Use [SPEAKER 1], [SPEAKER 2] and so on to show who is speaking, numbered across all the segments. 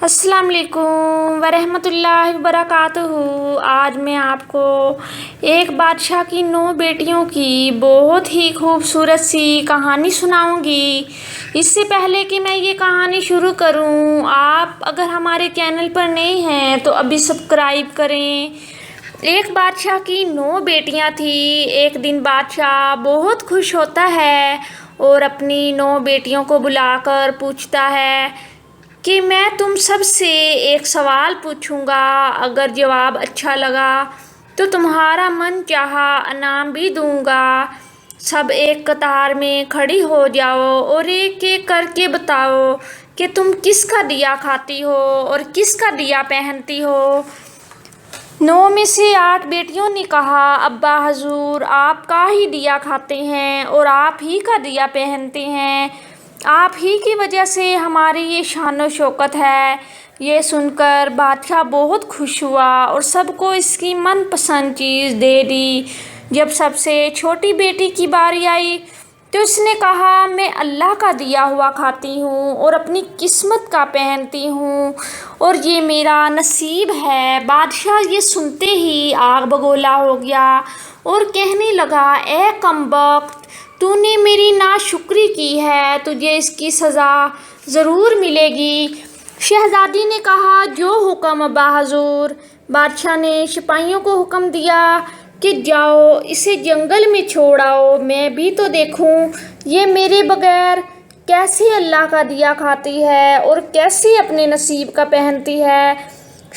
[SPEAKER 1] السلام علیکم ورحمۃ اللہ وبرکاتہ۔ آج میں آپ کو ایک بادشاہ کی 9 بیٹیوں کی بہت ہی خوبصورت سی کہانی سناؤں گی۔ اس سے پہلے کہ میں یہ کہانی شروع کروں، آپ اگر ہمارے چینل پر نئے ہیں تو ابھی سبسکرائب کریں۔ ایک بادشاہ کی 9 بیٹیاں تھیں۔ ایک دن بادشاہ بہت خوش ہوتا ہے اور اپنی 9 بیٹیوں کو بلا کر پوچھتا ہے کہ میں تم سب سے ایک سوال پوچھوں گا، اگر جواب اچھا لگا تو تمہارا من چاہا انعام بھی دوں گا۔ سب ایک قطار میں کھڑی ہو جاؤ اور ایک ایک کر کے بتاؤ کہ تم کس کا دیا کھاتی ہو اور کس کا دیا پہنتی ہو۔ 9 میں سے 8 بیٹیوں نے کہا، ابا حضور، آپ کا ہی دیا کھاتے ہیں اور آپ ہی کا دیا پہنتے ہیں، آپ ہی کی وجہ سے ہماری یہ شان و شوکت ہے۔ یہ سن کر بادشاہ بہت خوش ہوا اور سب کو اس کی من پسند چیز دے دی۔ جب سب سے چھوٹی بیٹی کی باری آئی تو اس نے کہا، میں اللہ کا دیا ہوا کھاتی ہوں اور اپنی قسمت کا پہنتی ہوں اور یہ میرا نصیب ہے۔ بادشاہ یہ سنتے ہی آگ بگولا ہو گیا اور کہنے لگا، اے کم بخت، تو نے میری ناشکری کی ہے، تجھے اس کی سزا ضرور ملے گی۔ شہزادی نے کہا، جو حکم ابا حضور۔ بادشاہ نے سپاہیوں کو حکم دیا کہ جاؤ اسے جنگل میں چھوڑ آؤ، میں بھی تو دیکھوں یہ میرے بغیر کیسے اللہ کا دیا کھاتی ہے اور کیسے اپنے نصیب کا پہنتی ہے۔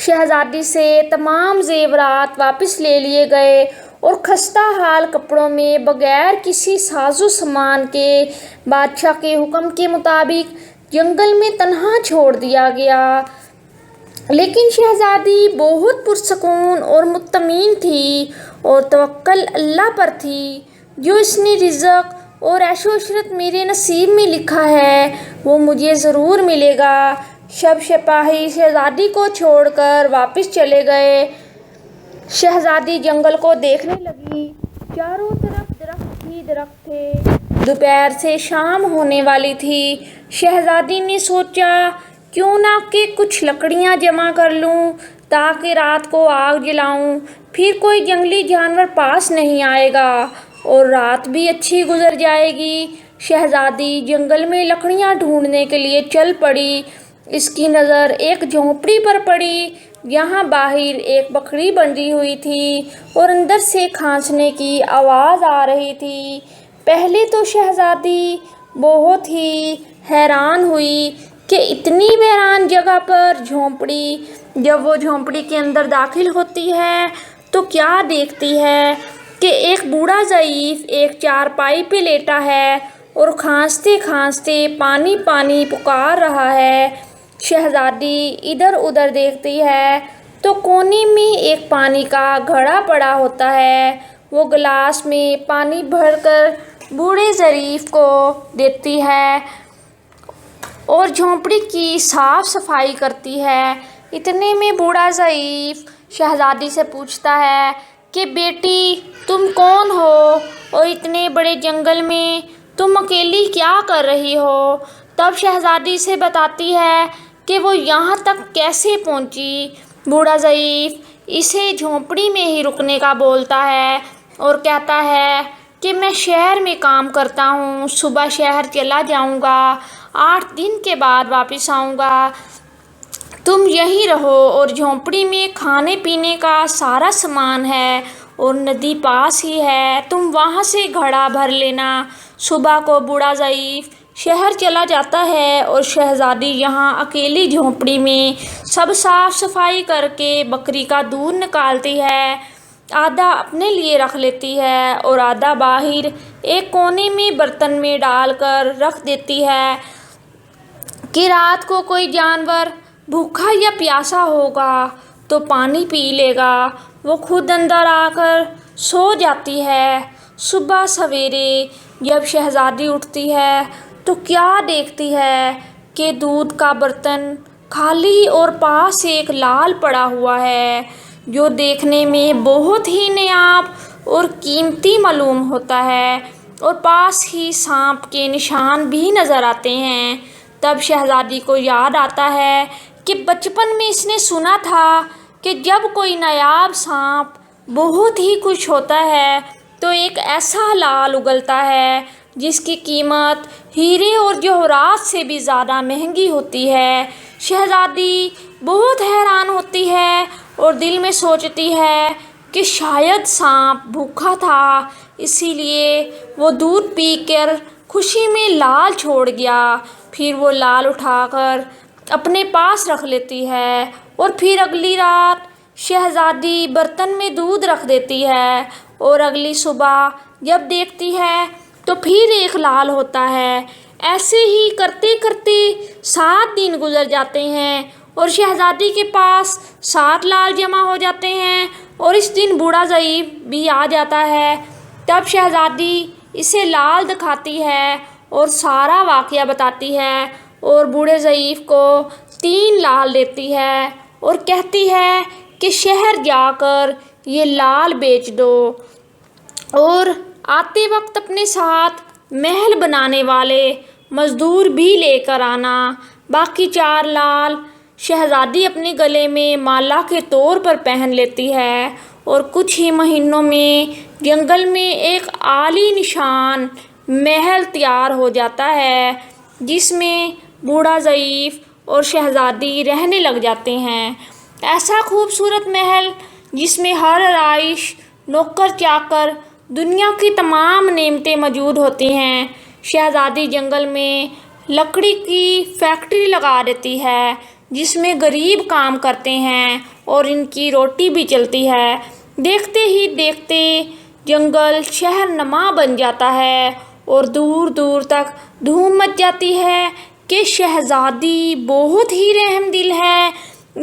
[SPEAKER 1] شہزادی سے تمام زیورات واپس لے لیے گئے اور خستہ حال کپڑوں میں بغیر کسی ساز و سامان کے بادشاہ کے حکم کے مطابق جنگل میں تنہا چھوڑ دیا گیا۔ لیکن شہزادی بہت پرسکون اور مطمئن تھی اور توکل اللہ پر تھی۔ جو اس نے رزق اور عیش و عشرت میرے نصیب میں لکھا ہے وہ مجھے ضرور ملے گا۔ سب سپاہی شہزادی کو چھوڑ کر واپس چلے گئے۔ شہزادی جنگل کو دیکھنے لگی، چاروں طرف درخت ہی درخت تھے۔ دوپہر سے شام ہونے والی تھی۔ شہزادی نے سوچا، کیوں نہ کہ کچھ لکڑیاں جمع کر لوں تاکہ رات کو آگ جلاؤں، پھر کوئی جنگلی جانور پاس نہیں آئے گا اور رات بھی اچھی گزر جائے گی۔ شہزادی جنگل میں لکڑیاں ڈھونڈنے کے لیے چل پڑی۔ اس کی نظر ایک جھونپڑی پر پڑی جہاں باہر ایک بکری بندھی ہوئی تھی اور اندر سے کھانسنے کی آواز آ رہی تھی۔ پہلے تو شہزادی بہت ہی حیران ہوئی کہ اتنی ویران جگہ پر جھونپڑی۔ جب وہ جھونپڑی کے اندر داخل ہوتی ہے تو کیا دیکھتی ہے کہ ایک بوڑھا ضعیف ایک چارپائی پہ لیٹا ہے اور کھانستے کھانستے پانی پانی پکار رہا ہے۔ شہزادی ادھر ادھر دیکھتی ہے تو کونے میں ایک پانی کا گھڑا پڑا ہوتا ہے۔ وہ گلاس میں پانی بھر کر بوڑھے ضعیف کو دیتی ہے اور جھونپڑی کی صاف صفائی کرتی ہے۔ اتنے میں بوڑھا ضعیف شہزادی سے پوچھتا ہے کہ بیٹی، تم کون ہو اور اتنے بڑے جنگل میں تم اکیلی کیا کر رہی ہو؟ تب شہزادی اسے بتاتی ہے کہ وہ یہاں تک کیسے پہنچی۔ بوڑھا ضعیف اسے جھونپڑی میں ہی رکنے کا بولتا ہے اور کہتا ہے کہ میں شہر میں کام کرتا ہوں، صبح شہر چلا جاؤں گا، 8 دن کے بعد واپس آؤں گا، تم یہیں رہو اور جھونپڑی میں کھانے پینے کا سارا سامان ہے اور ندی پاس ہی ہے، تم وہاں سے گھڑا بھر لینا۔ صبح کو بوڑھا ضعیف شہر چلا جاتا ہے اور شہزادی یہاں اکیلی جھونپڑی میں سب صاف صفائی کر کے بکری کا دودھ نکالتی ہے، آدھا اپنے لیے رکھ لیتی ہے اور آدھا باہر ایک کونے میں برتن میں ڈال کر رکھ دیتی ہے کہ رات کو کوئی جانور بھوکا یا پیاسا ہوگا تو پانی پی لے گا۔ وہ خود اندر آ کر سو جاتی ہے۔ صبح سویرے جب شہزادی اٹھتی ہے تو کیا دیکھتی ہے کہ دودھ کا برتن خالی اور پاس ایک لال پڑا ہوا ہے جو دیکھنے میں بہت ہی نایاب اور قیمتی معلوم ہوتا ہے اور پاس ہی سانپ کے نشان بھی نظر آتے ہیں۔ تب شہزادی کو یاد آتا ہے کہ بچپن میں اس نے سنا تھا کہ جب کوئی نایاب سانپ بہت ہی خوش ہوتا ہے تو ایک ایسا لال اگلتا ہے جس کی قیمت ہیرے اور جواہرات سے بھی زیادہ مہنگی ہوتی ہے۔ شہزادی بہت حیران ہوتی ہے اور دل میں سوچتی ہے کہ شاید سانپ بھوکا تھا، اسی لیے وہ دودھ پی کر خوشی میں لال چھوڑ گیا۔ پھر وہ لال اٹھا کر اپنے پاس رکھ لیتی ہے اور پھر اگلی رات شہزادی برتن میں دودھ رکھ دیتی ہے اور اگلی صبح جب دیکھتی ہے تو پھر ایک لال ہوتا ہے۔ ایسے ہی کرتے کرتے 7 دن گزر جاتے ہیں اور شہزادی کے پاس 7 لال جمع ہو جاتے ہیں اور اس دن بوڑھا ضعیف بھی آ جاتا ہے۔ تب شہزادی اسے لال دکھاتی ہے اور سارا واقعہ بتاتی ہے اور بوڑھے ضعیف کو 3 لال دیتی ہے اور کہتی ہے کہ شہر جا کر یہ لال بیچ دو اور آتے وقت اپنے ساتھ محل بنانے والے مزدور بھی لے کر آنا۔ باقی 4 لال شہزادی اپنے گلے میں مالا کے طور پر پہن لیتی ہے اور کچھ ہی مہینوں میں جنگل میں ایک عالی نشان محل تیار ہو جاتا ہے جس میں بوڑھا ضعیف اور شہزادی رہنے لگ جاتے ہیں۔ ایسا خوبصورت محل جس میں ہر رہائش، نوکر چاکر، دنیا کی تمام نعمتیں موجود ہوتی ہیں۔ شہزادی جنگل میں لکڑی کی فیکٹری لگا دیتی ہے جس میں غریب کام کرتے ہیں اور ان کی روٹی بھی چلتی ہے۔ دیکھتے ہی دیکھتے جنگل شہر نما بن جاتا ہے اور دور دور تک دھوم مچ جاتی ہے کہ شہزادی بہت ہی رحم دل ہے۔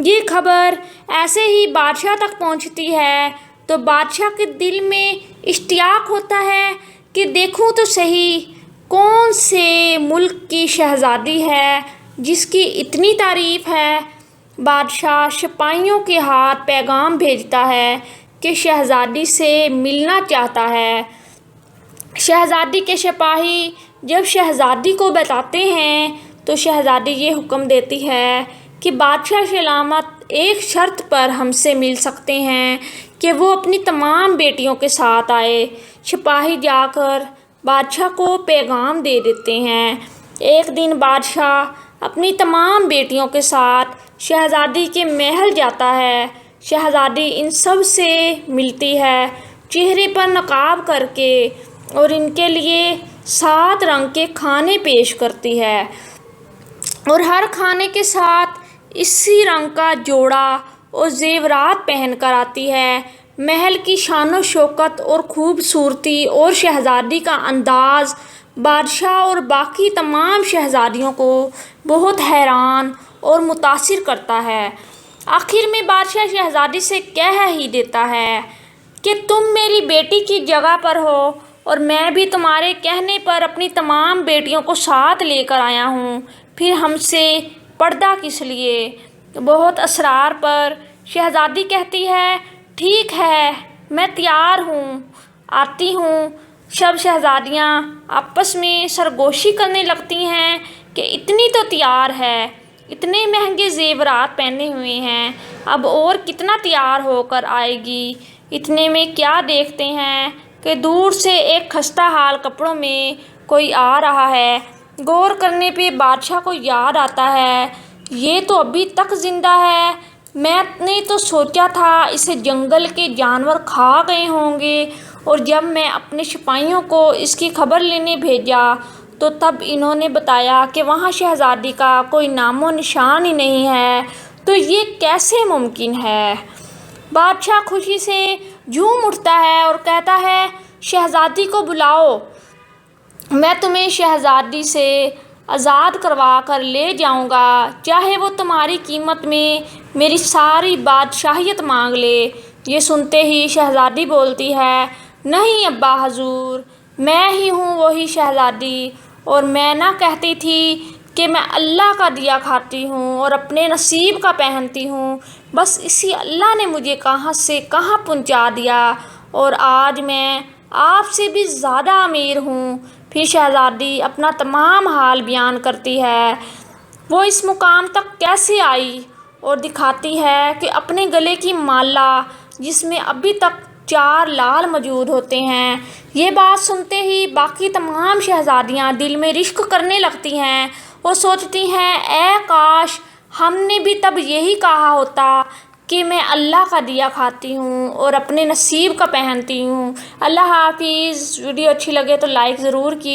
[SPEAKER 1] یہ خبر ایسے ہی بادشاہ تک پہنچتی ہے تو بادشاہ کے دل میں اشتیاق ہوتا ہے کہ دیکھوں تو صحیح کون سے ملک کی شہزادی ہے جس کی اتنی تعریف ہے۔ بادشاہ سپاہیوں کے ہاتھ پیغام بھیجتا ہے کہ شہزادی سے ملنا چاہتا ہے۔ شہزادی کے سپاہی جب شہزادی کو بتاتے ہیں تو شہزادی یہ حکم دیتی ہے کہ بادشاہ سلامت ایک شرط پر ہم سے مل سکتے ہیں کہ وہ اپنی تمام بیٹیوں کے ساتھ آئے۔ سپاہی جا کر بادشاہ کو پیغام دے دیتے ہیں۔ ایک دن بادشاہ اپنی تمام بیٹیوں کے ساتھ شہزادی کے محل جاتا ہے۔ شہزادی ان سب سے ملتی ہے چہرے پر نقاب کر کے اور ان کے لیے 7 رنگ کے کھانے پیش کرتی ہے اور ہر کھانے کے ساتھ اسی رنگ کا جوڑا اور زیورات پہن کر آتی ہے۔ محل کی شان و شوکت اور خوبصورتی اور شہزادی کا انداز بادشاہ اور باقی تمام شہزادیوں کو بہت حیران اور متاثر کرتا ہے۔ آخر میں بادشاہ شہزادی سے کہہ ہی دیتا ہے کہ تم میری بیٹی کی جگہ پر ہو اور میں بھی تمہارے کہنے پر اپنی تمام بیٹیوں کو ساتھ لے کر آیا ہوں، پھر ہم سے پردہ کس لیے؟ بہت اصرار پر شہزادی کہتی ہے ٹھیک ہے میں تیار ہوں، آتی ہوں۔ سب شہزادیاں آپس میں سرگوشی کرنے لگتی ہیں کہ اتنی تو تیار ہے، اتنے مہنگے زیورات پہنے ہوئے ہیں، اب اور کتنا تیار ہو کر آئے گی۔ اتنے میں کیا دیکھتے ہیں کہ دور سے ایک خستہ حال کپڑوں میں کوئی آ رہا ہے۔ غور کرنے پہ بادشاہ کو یاد آتا ہے یہ تو ابھی تک زندہ ہے، میں نے تو سوچا تھا اسے جنگل کے جانور کھا گئے ہوں گے، اور جب میں اپنے سپاہیوں کو اس کی خبر لینے بھیجا تو تب انہوں نے بتایا کہ وہاں شہزادی کا کوئی نام و نشان ہی نہیں ہے، تو یہ کیسے ممکن ہے؟ بادشاہ خوشی سے جھوم اٹھتا ہے اور کہتا ہے شہزادی کو بلاؤ، میں تمہیں شہزادی سے آزاد کروا کر لے جاؤں گا، چاہے وہ تمہاری قیمت میں میری ساری بادشاہیت مانگ لے۔ یہ سنتے ہی شہزادی بولتی ہے نہیں ابا حضور، میں ہی ہوں وہی شہزادی، اور میں نہ کہتی تھی کہ میں اللہ کا دیا کھاتی ہوں اور اپنے نصیب کا پہنتی ہوں، بس اسی اللہ نے مجھے کہاں سے کہاں پہنچا دیا اور آج میں آپ سے بھی زیادہ امیر ہوں۔ پھر شہزادی اپنا تمام حال بیان کرتی ہے، وہ اس مقام تک کیسے آئی اور دکھاتی ہے کہ اپنے گلے کی مالا جس میں ابھی تک 4 لال موجود ہوتے ہیں۔ یہ بات سنتے ہی باقی تمام شہزادیاں دل میں رشک کرنے لگتی ہیں اور سوچتی ہیں اے کاش ہم نے بھی تب یہی کہا ہوتا کہ میں اللہ کا دیا کھاتی ہوں اور اپنے نصیب کا پہنتی ہوں۔ اللہ حافظ۔ ویڈیو اچھی لگے تو لائک ضرور کیجیے۔